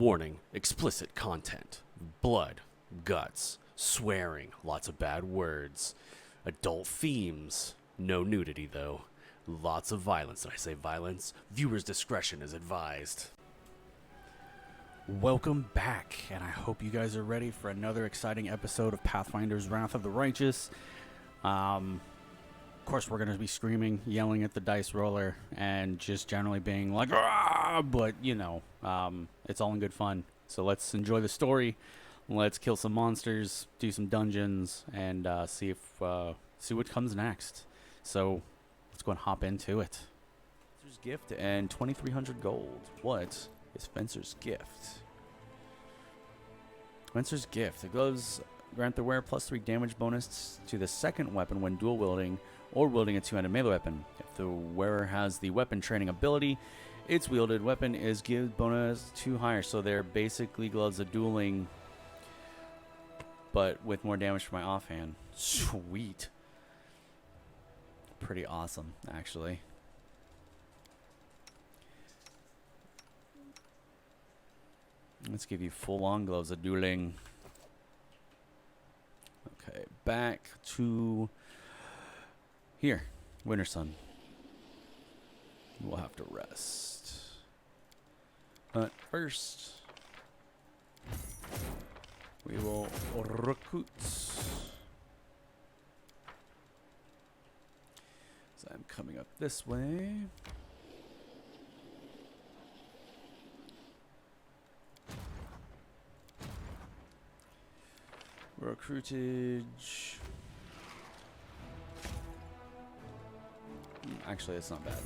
Warning, explicit content. Blood, guts, swearing, lots of bad words. Adult themes. No nudity, though. Lots of violence. Did I say violence? Viewer's discretion is advised. Welcome back, and I hope you guys are ready for another exciting episode of Pathfinders Wrath of the Righteous. Of course, we're going to be screaming, yelling at the dice roller, and just generally being like, "Ah!" But, you know, it's all in good fun. So let's enjoy the story. Let's kill some monsters, do some dungeons, and see what comes next. So let's go and hop into it. Fencer's Gift and 2,300 gold. What is Fencer's Gift? Fencer's Gift. It goes grant the wearer +3 damage bonus to the second weapon when dual wielding or wielding a two-handed melee weapon. If the wearer has the weapon training ability, its wielded weapon is give bonus 2 higher. So they're basically gloves of dueling, but with more damage for my offhand. Sweet. Pretty awesome, actually. Let's give you full-on gloves of dueling. Okay, back to here, Winter Sun. We'll have to rest. But first, we will recruit. So I'm coming up this way. Recruitage. Actually, it's not bad.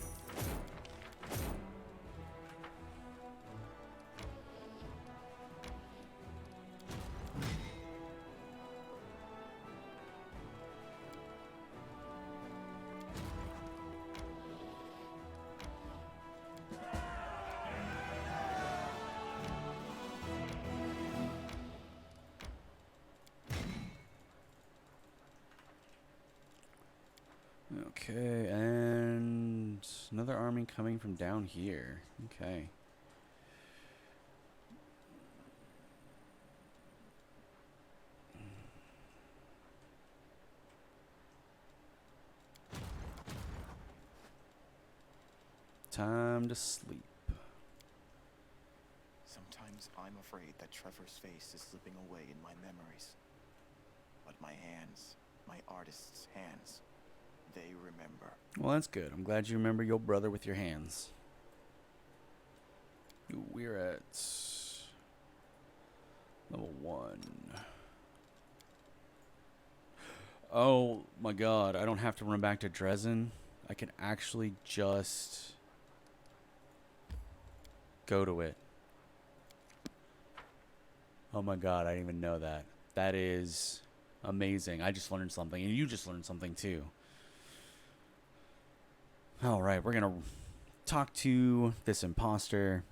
Okay, and another army coming from down here. Okay. Time to sleep. Sometimes I'm afraid that Trevor's face is slipping away in my memories. But my hands, my artist's hands, they remember. Well, that's good. I'm glad you remember your brother with your hands. We're at level 1. Oh my god, I don't have to run back to Dresden. I can actually just go to it. Oh my god, I didn't even know that. That is amazing. I just learned something, and you just learned something too. Alright, we're gonna talk to this imposter.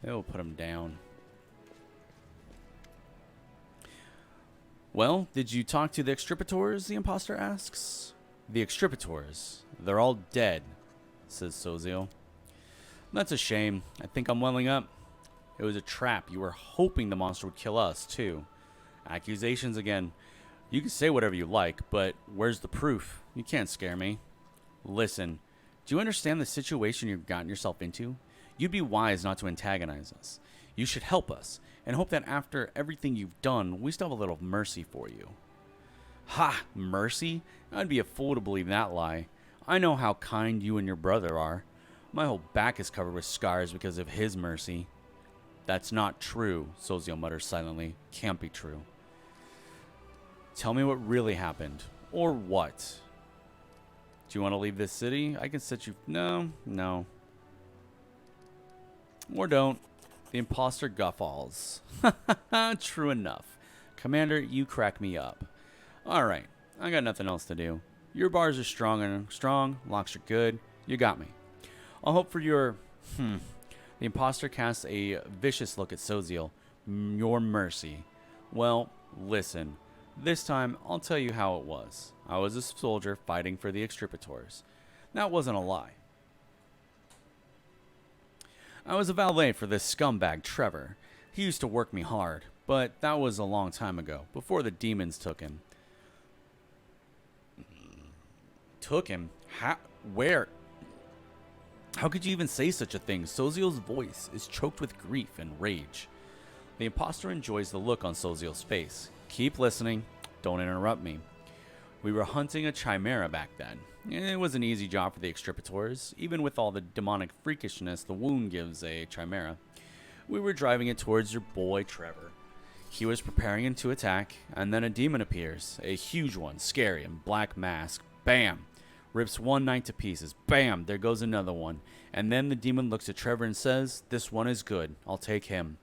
We'll put him down. Well, did you talk to the extripators? The imposter asks. The extripators. They're all dead, says Sozio. That's a shame. I think I'm welling up. It was a trap. You were hoping the monster would kill us, too. Accusations again. You can say whatever you like, but where's the proof? You can't scare me. Listen, do you understand the situation you've gotten yourself into? You'd be wise not to antagonize us. You should help us, and hope that after everything you've done, we still have a little mercy for you. Ha! Mercy? I'd be a fool to believe that lie. I know how kind you and your brother are. My whole back is covered with scars because of his mercy. That's not true, Sozio mutters silently. Can't be true. Tell me what really happened. Or what? Do you want to leave this city? I can set you... No. Or don't. The imposter guffaws. True enough. Commander, you crack me up. Alright, I got nothing else to do. Your bars are strong, locks are good. You got me. I'll hope for your... The imposter casts a vicious look at Sozio. Your mercy. Well, listen. This time, I'll tell you how it was. I was a soldier fighting for the extripators. That wasn't a lie. I was a valet for this scumbag Trevor. He used to work me hard, but that was a long time ago, before the demons took him. Took him? How? Where? How could you even say such a thing? Sozio's voice is choked with grief and rage. The imposter enjoys the look on Sozio's face. Keep listening. Don't interrupt me. We were hunting a chimera back then. It was an easy job for the extripators, even with all the demonic freakishness the wound gives a chimera. We were driving it towards your boy Trevor. He was preparing to attack, and then a demon appears. A huge one, scary, and black mask. Bam! Rips one knight to pieces. Bam! There goes another one. And then the demon looks at Trevor and says, "This one is good. I'll take him."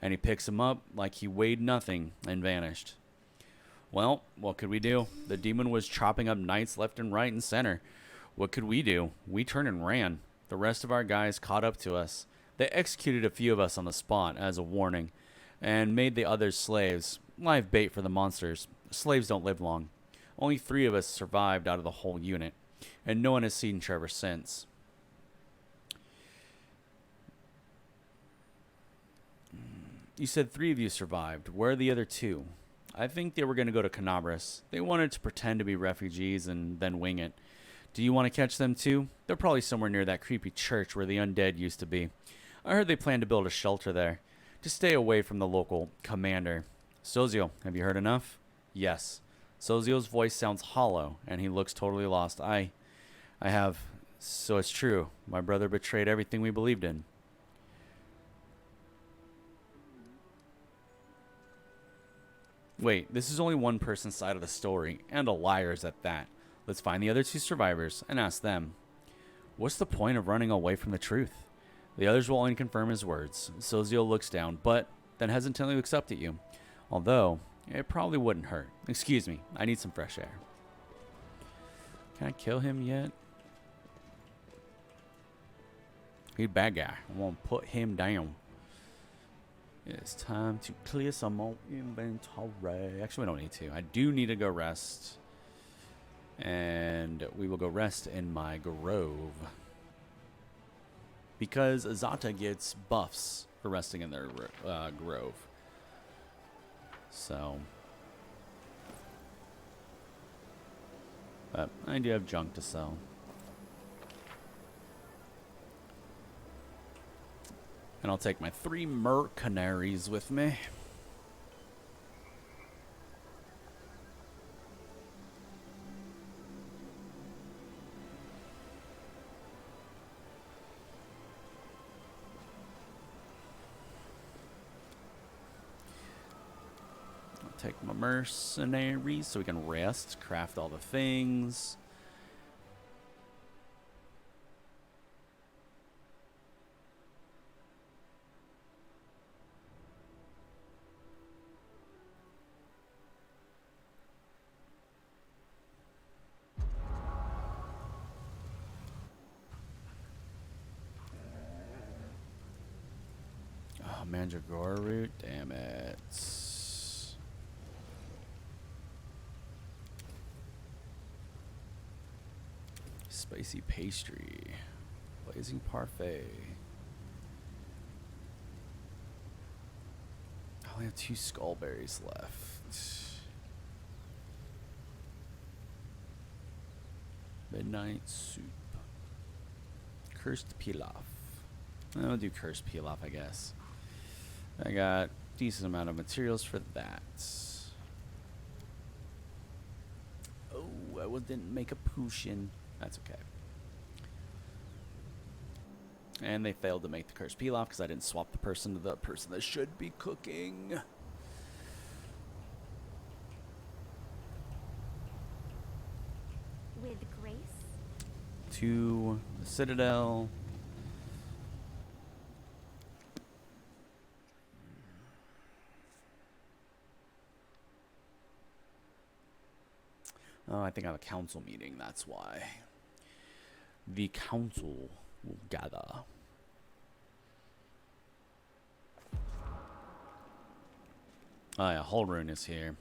And he picks him up like he weighed nothing and vanished. Well, what could we do? The demon was chopping up knights left and right and center. What could we do? We turned and ran. The rest of our guys caught up to us. They executed a few of us on the spot as a warning, and made the others slaves. Live bait for the monsters. Slaves don't live long. Only 3 of us survived out of the whole unit, and no one has seen Trevor since. You said 3 of you survived. Where are the other 2? I think they were going to go to Canabras. They wanted to pretend to be refugees and then wing it. Do you want to catch them too? They're probably somewhere near that creepy church where the undead used to be. I heard they plan to build a shelter there. Just stay away from the local commander. Sozio, have you heard enough? Yes. Sozio's voice sounds hollow, and he looks totally lost. I have. So it's true. My brother betrayed everything we believed in. Wait, this is only one person's side of the story, and a liar's at that. Let's find the other 2 survivors and ask them. What's the point of running away from the truth? The others will only confirm his words. Sozio looks down, but then hesitantly looks up at you. Although, it probably wouldn't hurt. Excuse me, I need some fresh air. Can I kill him yet? He's a bad guy. I want to put him down. It's time to clear some more inventory. Actually, we don't need to. I do need to go rest. And we will go rest in my grove. Because Azata gets buffs for resting in their grove. So. But I do have junk to sell. And I'll take my 3 mercenaries with me. I'll take my mercenaries so we can rest, craft all the things. Mandragora root, damn it. Spicy pastry, blazing parfait. I only have 2 skullberries left. Midnight soup. Cursed pilaf. I'll do cursed pilaf, I guess. I got a decent amount of materials for that. Oh, I didn't make a potion. That's okay. And they failed to make the cursed pilaf because I didn't swap the person to the person that should be cooking. With grace? To the Citadel. Oh, I think I have a council meeting, that's why. The council will gather. Oh yeah, Holrun is here.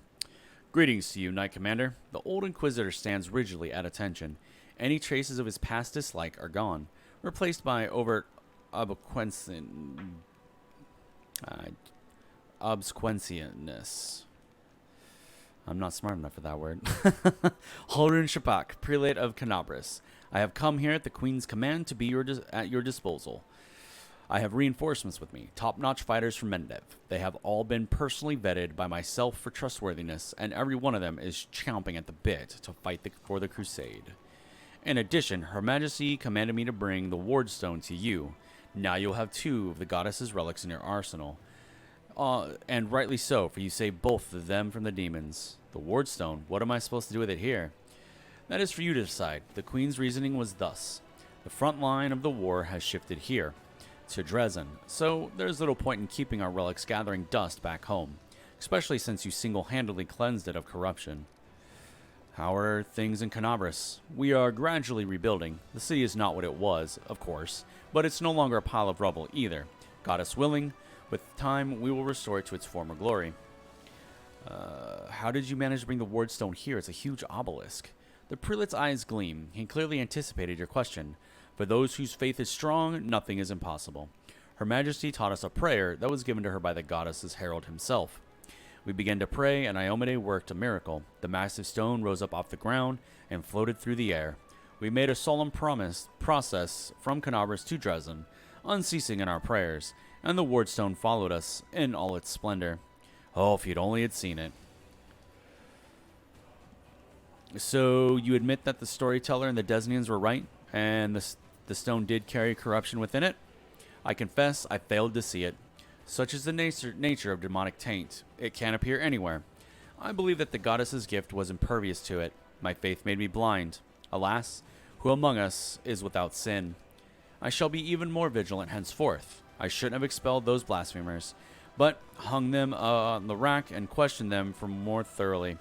Greetings to you, Knight Commander. The old Inquisitor stands rigidly at attention. Any traces of his past dislike are gone, replaced by overt obsequiousness. I'm not smart enough for that word. Holden Shapak, Prelate of Canabras. I have come here at the Queen's command to be at your disposal. I have reinforcements with me, top-notch fighters from Mendev. They have all been personally vetted by myself for trustworthiness, and every one of them is chomping at the bit to fight for the crusade. In addition, Her Majesty commanded me to bring the Ward Stone to you. Now you'll have 2 of the goddess's relics in your arsenal. And rightly so, for you saved both of them from the demons. The Ward Stone, what am I supposed to do with it here? That is for you to decide. The Queen's reasoning was thus. The front line of the war has shifted here, to Dresden, so there's little point in keeping our relics gathering dust back home, especially since you single-handedly cleansed it of corruption. How are things in Canabras? We are gradually rebuilding. The city is not what it was, of course, but it's no longer a pile of rubble either. Goddess willing, with time we will restore it to its former glory. How did you manage to bring the Ward Stone here? It's a huge obelisk. The prelate's eyes gleam. He clearly anticipated your question. For those whose faith is strong, nothing is impossible. Her Majesty taught us a prayer that was given to her by the goddess's herald himself. We began to pray, and Iomade worked a miracle. The massive stone rose up off the ground and floated through the air. We made a solemn process from Canabras to Dresden, unceasing in our prayers, and the Ward Stone followed us in all its splendor. Oh, if you'd only had seen it. So, you admit that the storyteller and the Desnians were right, and the stone did carry corruption within it? I confess I failed to see it. Such is the nature of demonic taint. It can appear anywhere. I believe that the goddess's gift was impervious to it. My faith made me blind. Alas, who among us is without sin? I shall be even more vigilant henceforth. I shouldn't have expelled those blasphemers, but hung them on the rack and questioned them for more thoroughly.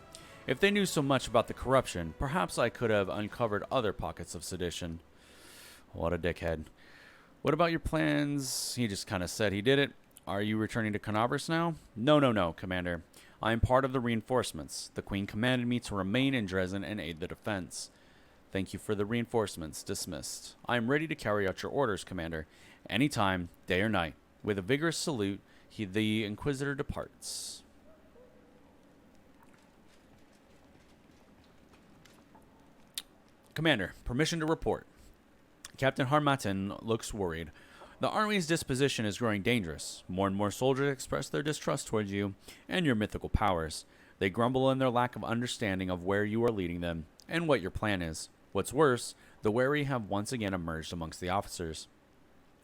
If they knew so much about the corruption, perhaps I could have uncovered other pockets of sedition. What a dickhead. What about your plans? He just kind of said he did it. Are you returning to Canabras now? No, Commander. I am part of the reinforcements. The Queen commanded me to remain in Dresden and aid the defense. Thank you for the reinforcements. Dismissed. I am ready to carry out your orders, Commander. Anytime, day or night. With a vigorous salute, the Inquisitor departs. Commander, permission to report. Captain Harmatin looks worried. The army's disposition is growing dangerous. More and more soldiers express their distrust towards you and your mythical powers. They grumble in their lack of understanding of where you are leading them and what your plan is. What's worse, the wary have once again emerged amongst the officers.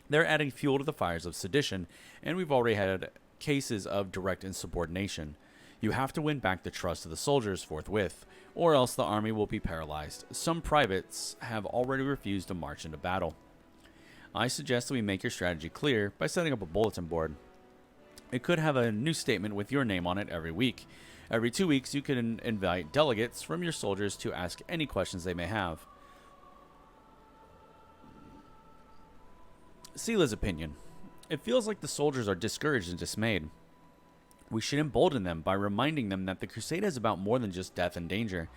They're adding fuel to the fires of sedition, and we've already had cases of direct insubordination. You have to win back the trust of the soldiers forthwith, or else the army will be paralyzed. Some privates have already refused to march into battle. I suggest that we make your strategy clear by setting up a bulletin board. It could have a new statement with your name on it every week. Every 2 weeks, you can invite delegates from your soldiers to ask any questions they may have. Sila's opinion. It feels like the soldiers are discouraged and dismayed. We should embolden them by reminding them that the crusade is about more than just death and danger.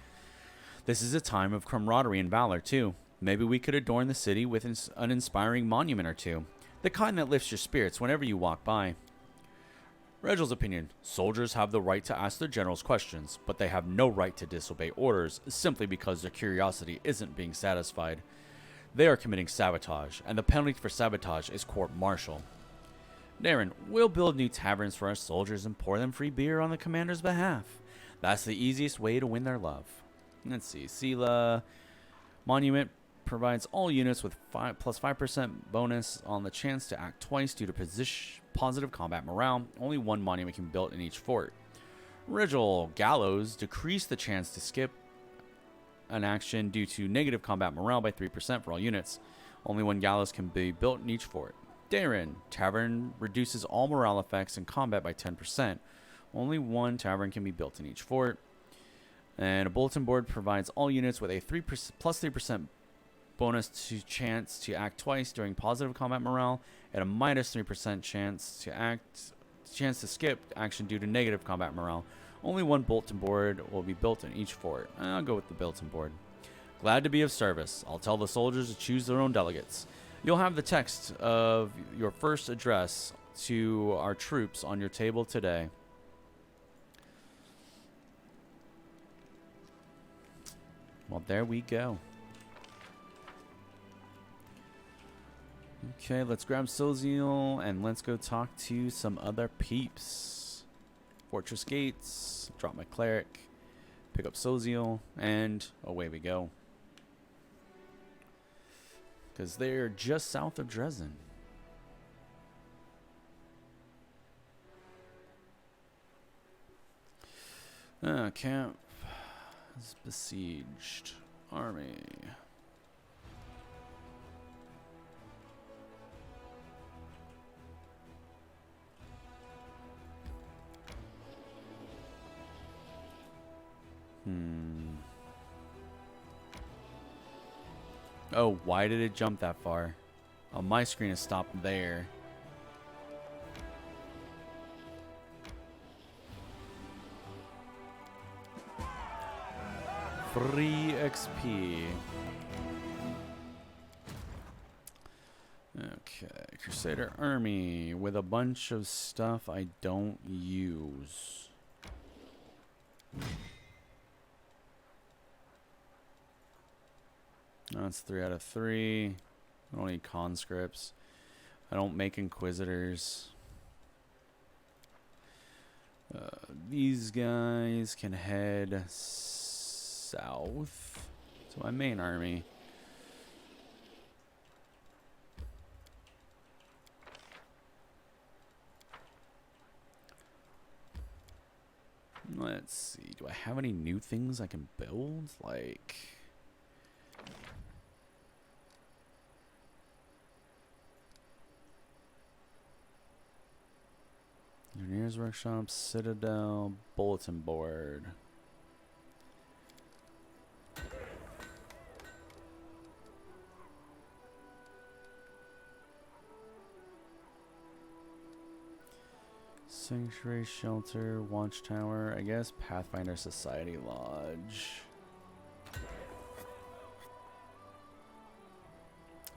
This is a time of camaraderie and valor, too. Maybe we could adorn the city with an inspiring monument or two. The kind that lifts your spirits whenever you walk by. Regel's opinion. Soldiers have the right to ask their generals questions, but they have no right to disobey orders simply because their curiosity isn't being satisfied. They are committing sabotage, and the penalty for sabotage is court-martial. Darren, we'll build new taverns for our soldiers and pour them free beer on the commander's behalf. That's the easiest way to win their love. Let's see. Sila Monument provides all units with plus 5% bonus on the chance to act twice due to positive combat morale. Only one monument can be built in each fort. Rigel Gallows decrease the chance to skip an action due to negative combat morale by 3% for all units. Only one gallows can be built in each fort. Darren Tavern reduces all morale effects in combat by 10%. Only one tavern can be built in each fort. And a bulletin board provides all units with a plus 3% bonus to chance to act twice during positive combat morale, and a minus 3% chance to skip action due to negative combat morale. Only one bulletin board will be built in each fort. I'll go with the bulletin board. Glad to be of service. I'll tell the soldiers to choose their own delegates. You'll have the text of your first address to our troops on your table today. Well, there we go. Okay, let's grab Soziel and let's go talk to some other peeps. Fortress Gates, drop my cleric, pick up Soziel, and away we go. Because they're just south of Dresden. Camp is besieged. Army. Oh, why did it jump that far? Oh, my screen is stopped there. Free XP. Okay, Crusader Army with a bunch of stuff I don't use. That's 3 out of 3. I don't need conscripts. I don't make inquisitors. These guys can head south to my main army. Let's see. Do I have any new things I can build? Like... Engineers Workshop, Citadel, Bulletin Board. Sanctuary Shelter, Watchtower, I guess Pathfinder Society Lodge.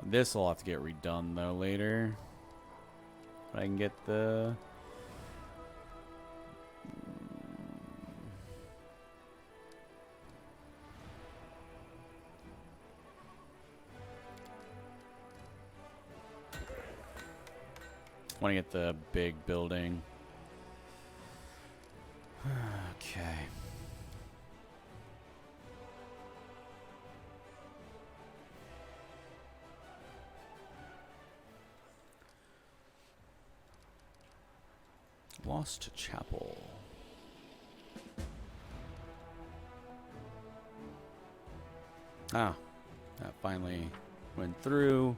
This will have to get redone though later. But I can get the... I want to get the big building. Okay. Lost Chapel. Ah, that finally went through.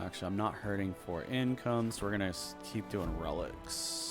Actually, I'm not hurting for income, so we're going to keep doing relics.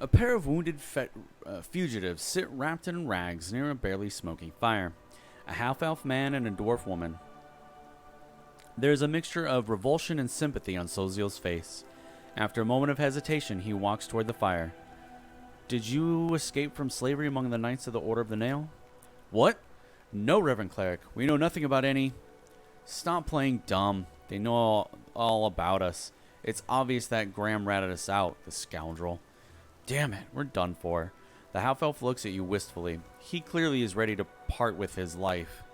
A pair of wounded fugitives sit wrapped in rags near a barely smoking fire. A half-elf man and a dwarf woman. There is a mixture of revulsion and sympathy on Soziel's face. After a moment of hesitation, he walks toward the fire. Did you escape from slavery among the Knights of the Order of the Nail? What? No, Reverend Cleric. We know nothing about any... Stop playing dumb. They know all about us. It's obvious that Graham ratted us out, the scoundrel. Damn it, we're done for. The half-elf looks at you wistfully. He clearly is ready to part with his life.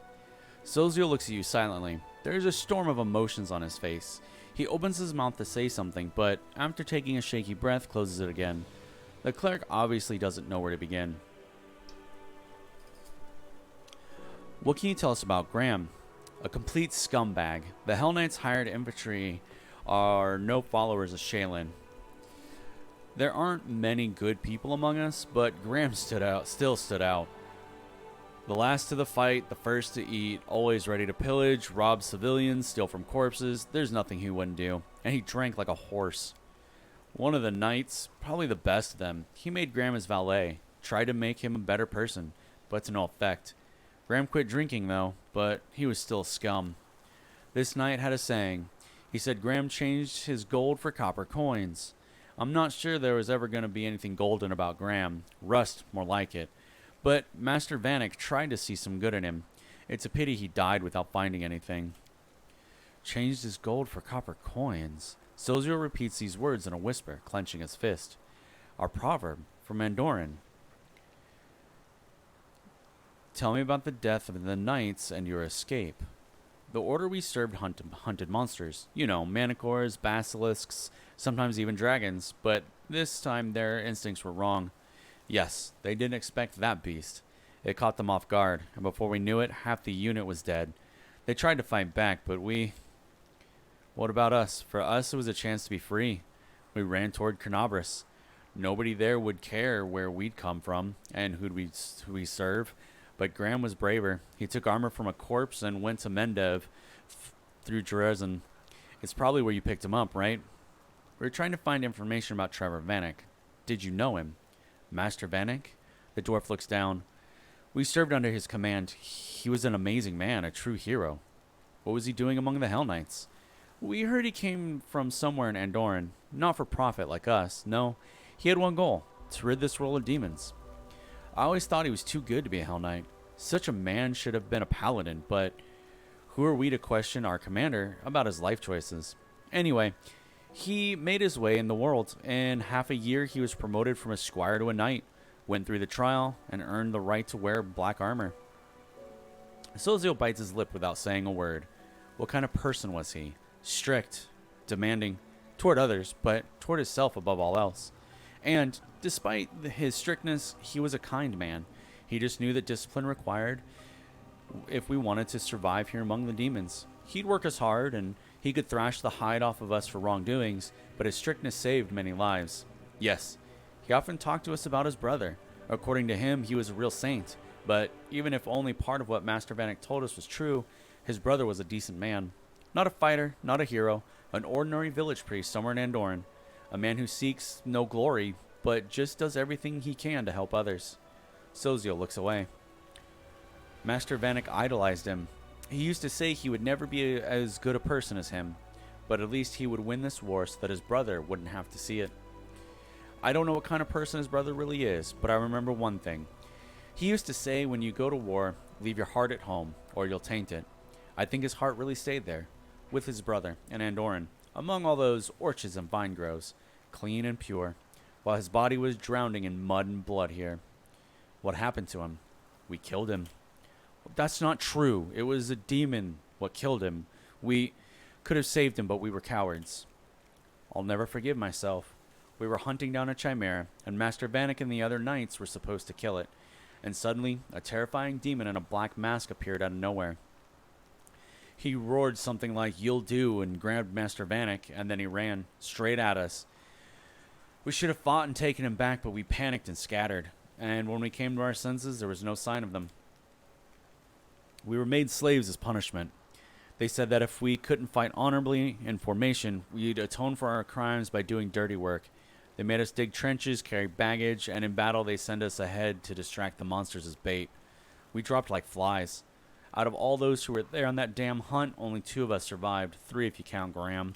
Soziel looks at you silently. There is a storm of emotions on his face. He opens his mouth to say something, but after taking a shaky breath, closes it again. The cleric obviously doesn't know where to begin. What can you tell us about Graham? A complete scumbag. The Hell Knights hired infantry are no followers of Shaylin. There aren't many good people among us, but Graham still stood out. The last to the fight, the first to eat, always ready to pillage, rob civilians, steal from corpses. There's nothing he wouldn't do. And he drank like a horse. One of the knights, probably the best of them, he made Graham his valet, tried to make him a better person, but to no effect. Graham quit drinking, though, but he was still scum. This knight had a saying. He said Graham changed his gold for copper coins. I'm not sure there was ever going to be anything golden about Graham. Rust, more like it. But Master Vanek tried to see some good in him. It's a pity he died without finding anything. Changed his gold for copper coins. Sozio repeats these words in a whisper, clenching his fist. Our proverb from Andoran. Tell me about the death of the knights and your escape. The order we served hunted monsters. You know, manicores, basilisks, sometimes even dragons. But this time their instincts were wrong. Yes, they didn't expect that beast. It caught them off guard, and before we knew it, half the unit was dead. They tried to fight back, but we... What about us? For us, it was a chance to be free. We ran toward Carnabras. Nobody there would care where we'd come from and who we serve. But Graham was braver. He took armor from a corpse and went to Mendev through Jerezin. It's probably where you picked him up, right? We were trying to find information about Trevor Vanek. Did you know him? Master Vanek? The dwarf looks down. We served under his command. He was an amazing man, a true hero. What was he doing among the Hell Knights? We heard he came from somewhere in Andoran. Not for profit like us, no. He had one goal, to rid this world of demons. I always thought he was too good to be a Hell Knight. Such a man should have been a paladin, but who are we to question our commander about his life choices? Anyway, he made his way in the world. In half a year, he was promoted from a squire to a knight, went through the trial, and earned the right to wear black armor. Sozio bites his lip without saying a word. What kind of person was he? Strict, demanding, toward others, but toward himself above all else. And despite his strictness, he was a kind man. He just knew that discipline required if we wanted to survive here among the demons. He'd work us hard, and he could thrash the hide off of us for wrongdoings, but his strictness saved many lives. Yes, he often talked to us about his brother. According to him, he was a real saint, but even if only part of what Master Vanek told us was true, his brother was a decent man. Not a fighter, not a hero, an ordinary village priest somewhere in Andoran. A man who seeks no glory, but just does everything he can to help others. Sozio looks away. Master Vanek idolized him. He used to say he would never be as good a person as him, but at least he would win this war so that his brother wouldn't have to see it. I don't know what kind of person his brother really is, but I remember one thing. He used to say when you go to war, leave your heart at home, or you'll taint it. I think his heart really stayed there, with his brother, in Andoran, among all those orchards and vine groves, clean and pure, while his body was drowning in mud and blood here. What happened to him? We killed him. That's not true. It was a demon what killed him. We could have saved him, but we were cowards. I'll never forgive myself. We were hunting down a chimera, and Master Vanek and the other knights were supposed to kill it. And suddenly, a terrifying demon in a black mask appeared out of nowhere. He roared something like, "You'll do," and grabbed Master Vanek, and then he ran straight at us. We should have fought and taken him back, but we panicked and scattered. And when we came to our senses, there was no sign of them. We were made slaves as punishment. They said that if we couldn't fight honorably in formation, we'd atone for our crimes by doing dirty work. They made us dig trenches, carry baggage, and in battle they send us ahead to distract the monsters as bait. We dropped like flies. Out of all those who were there on that damn hunt, only 2 of us survived. 3 if you count Graham.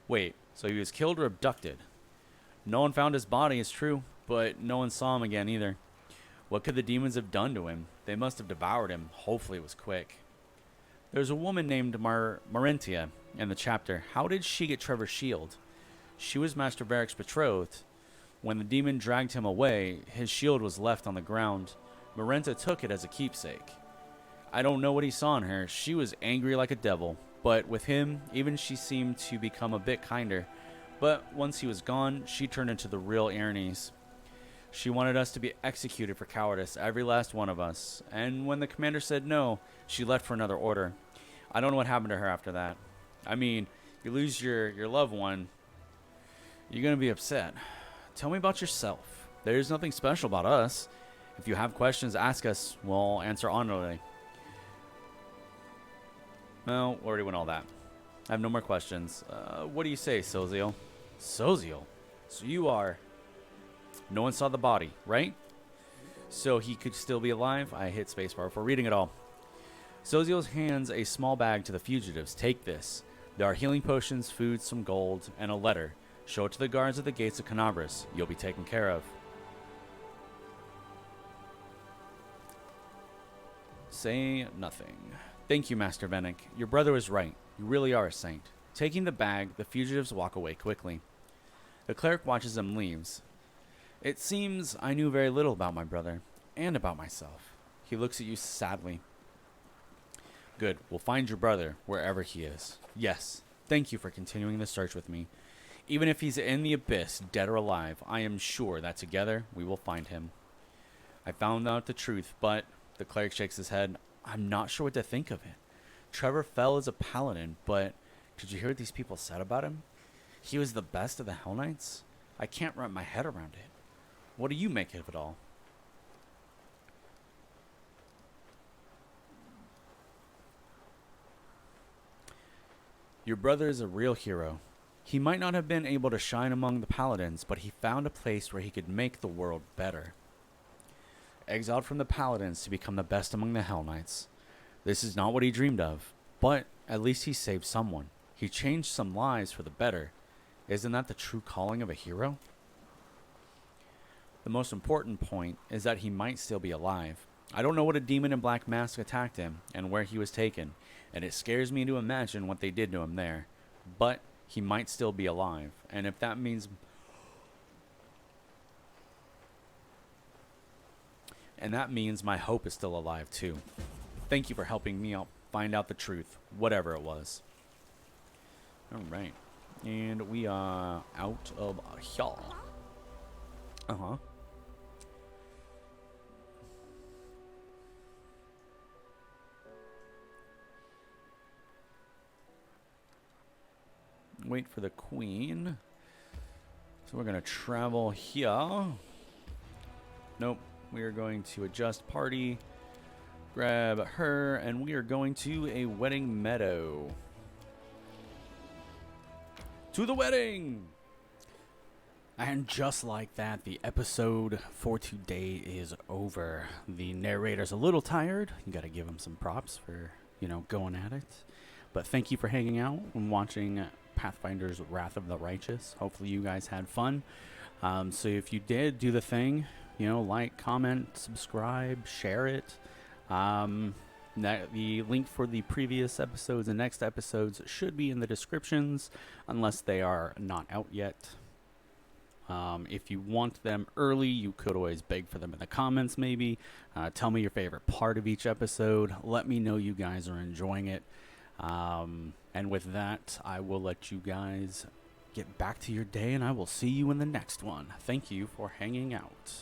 Wait, so he was killed or abducted? No one found his body, it's true, but no one saw him again either. What could the demons have done to him? They must have devoured him. Hopefully it was quick. There's a woman named Marentia in the chapter. How did she get Trevor's shield? She was Master Varric's betrothed. When the demon dragged him away, his shield was left on the ground. Marenta took it as a keepsake. I don't know what he saw in her. She was angry like a devil. But with him, even she seemed to become a bit kinder. But once he was gone, she turned into the real Erinys. She wanted us to be executed for cowardice, every last one of us. And when the commander said no, she left for another order. I don't know what happened to her after that. I mean, you lose your loved one, you're going to be upset. Tell me about yourself. There's nothing special about us. If you have questions, ask us. We'll answer honorably. No, already went all that. I have no more questions. What do you say, Soziel? Soziel? So you are... No one saw the body, right? So he could still be alive? I hit spacebar before reading it all. Soziel hands a small bag to the fugitives. Take this. There are healing potions, food, some gold, and a letter. Show it to the guards at the gates of Canabras. You'll be taken care of. Say nothing. Thank you, Master Vennick. Your brother was right. You really are a saint. Taking the bag, the fugitives walk away quickly. The cleric watches them leaves. It seems I knew very little about my brother, and about myself. He looks at you sadly. Good. We'll find your brother, wherever he is. Yes. Thank you for continuing the search with me. Even if he's in the abyss, dead or alive, I am sure that together we will find him. I found out the truth, but... The cleric shakes his head. I'm not sure what to think of it. Trevor fell as a paladin, but did you hear what these people said about him? He was the best of the Hell Knights? I can't wrap my head around it. What do you make of it all? Your brother is a real hero. He might not have been able to shine among the paladins, but he found a place where he could make the world better. Exiled from the paladins to become the best among the Hell Knights. This is not what he dreamed of, but at least he saved someone. He changed some lives for the better. Isn't that the true calling of a hero? The most important point is that he might still be alive. I don't know what a demon in black mask attacked him and where he was taken, and it scares me to imagine what they did to him there. But he might still be alive, and if that means... And that means my hope is still alive, too. Thank you for helping me out find out the truth, whatever it was. Alright. And we are out of here. Uh-huh. Wait for the queen. So we're going to travel here. Nope. We are going to adjust party, grab her, and we are going to a wedding meadow. To the wedding! And just like that, the episode for today is over. The narrator's a little tired. You gotta give him some props for, going at it. But thank you for hanging out and watching Pathfinders Wrath of the Righteous. Hopefully you guys had fun. So if you did, do the thing. Like, comment, subscribe, share it. The link for the previous episodes and next episodes should be in the descriptions, unless they are not out yet. If you want them early, you could always beg for them in the comments, maybe. Tell me your favorite part of each episode. Let me know you guys are enjoying it. And with that, I will let you guys get back to your day, and I will see you in the next one. Thank you for hanging out.